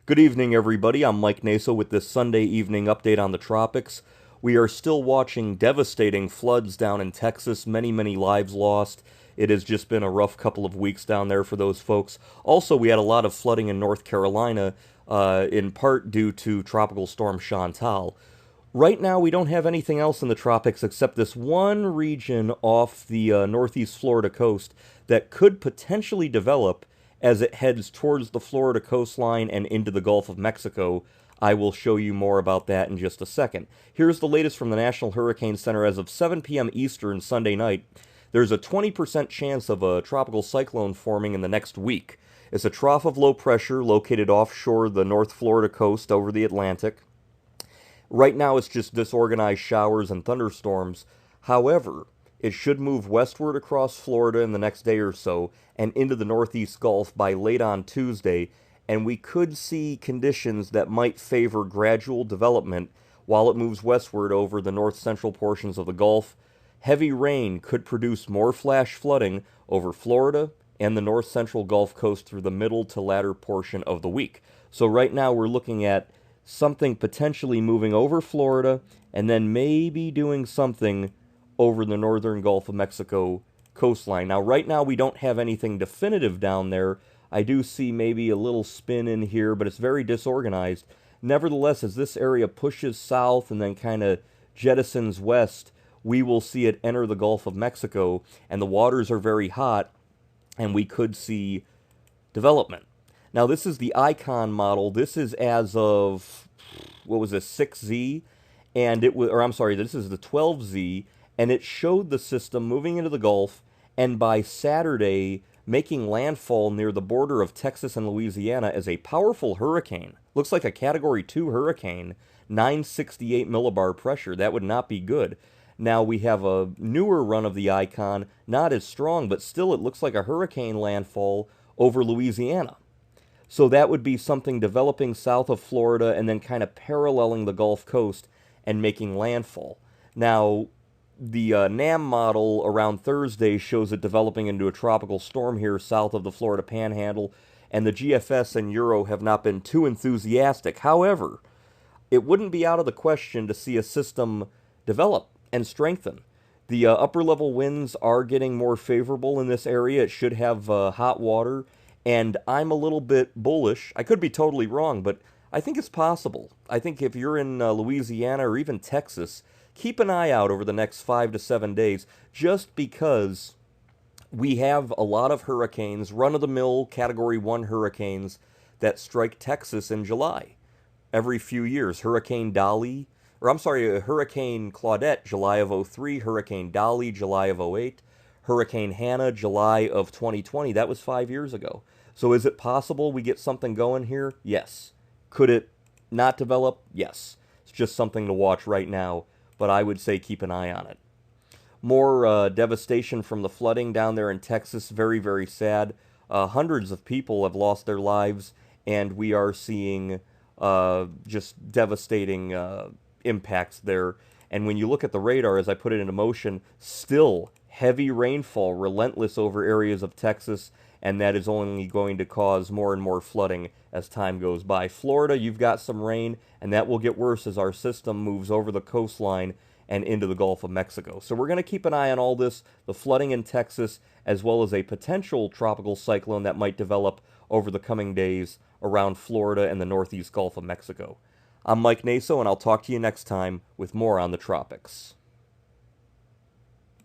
Good evening, everybody. I'm Mike Naso with this Sunday evening update on the tropics. We are still watching devastating floods down in Texas, many lives lost. It has just been a rough couple of weeks down there for those folks. Also, we had a lot of flooding in North Carolina, in part due to Tropical Storm Chantal. Right now, we don't have anything else in the tropics except this one region off the northeast Florida coast that could potentially develop as it heads towards the Florida coastline and into the Gulf of Mexico. I will show you more about that in just a second. Here's the latest from the National Hurricane Center as of 7 p.m. Eastern Sunday night. There's a 20% chance of a tropical cyclone forming in the next week. It's a trough of low pressure located offshore the North Florida coast over the Atlantic. Right now, it's just disorganized showers and thunderstorms. However, it should move westward across Florida in the next day or so and into the northeast Gulf by late on Tuesday, and we could see conditions that might favor gradual development while it moves westward over the north central portions of the Gulf. Heavy rain could produce more flash flooding over Florida and the north central Gulf Coast through the middle to latter portion of the week. So, right now, we're looking at something potentially moving over Florida and then maybe doing something over the northern Gulf of Mexico coastline. Now, right now, we don't have anything definitive down there. I do see maybe a little spin in here, but it's very disorganized. Nevertheless, as this area pushes south and then kind of jettisons west, we will see it enter the Gulf of Mexico, and the waters are very hot, and we could see development. Now, this is the Icon model. This is as of, what was this, 6Z? And it was, or I'm sorry, this is the 12Z, and it showed the system moving into the Gulf, and by Saturday, making landfall near the border of Texas and Louisiana as a powerful hurricane. Looks like a Category 2 hurricane, 968 millibar pressure. That would not be good. Now we have a newer run of the Icon, not as strong, but still it looks like a hurricane landfall over Louisiana. So that would be something developing south of Florida and then kind of paralleling the Gulf Coast and making landfall. Now, the NAM model around Thursday shows it developing into a tropical storm here south of the Florida Panhandle, and the GFS and Euro have not been too enthusiastic. However, it wouldn't be out of the question to see a system develop and strengthen. The upper level winds are getting more favorable in this area. It should have hot water, and I'm a little bit bullish. I could be totally wrong, but I think it's possible. I think if you're in Louisiana or even Texas, keep an eye out over the next 5 to 7 days, just because we have a lot of hurricanes, run-of-the-mill Category 1 hurricanes, that strike Texas in July every few years. Hurricane Dolly, or I'm sorry, Hurricane Claudette, July of '03, Hurricane Dolly, July of '08, Hurricane Hannah, July of 2020. That was 5 years ago. So is it possible we get something going here? Yes. Could it not develop? Yes. It's just something to watch right now, but I would say keep an eye on it. More devastation from the flooding down there in Texas. Very sad. Hundreds of people have lost their lives, and we are seeing just devastating impacts there. And when you look at the radar, as I put it into motion, still heavy rainfall, relentless over areas of Texas, and that is only going to cause more and more flooding as time goes by. Florida, you've got some rain, and that will get worse as our system moves over the coastline and into the Gulf of Mexico. So we're going to keep an eye on all this, the flooding in Texas, as well as a potential tropical cyclone that might develop over the coming days around Florida and the northeast Gulf of Mexico. I'm Mike Naso, and I'll talk to you next time with more on the tropics.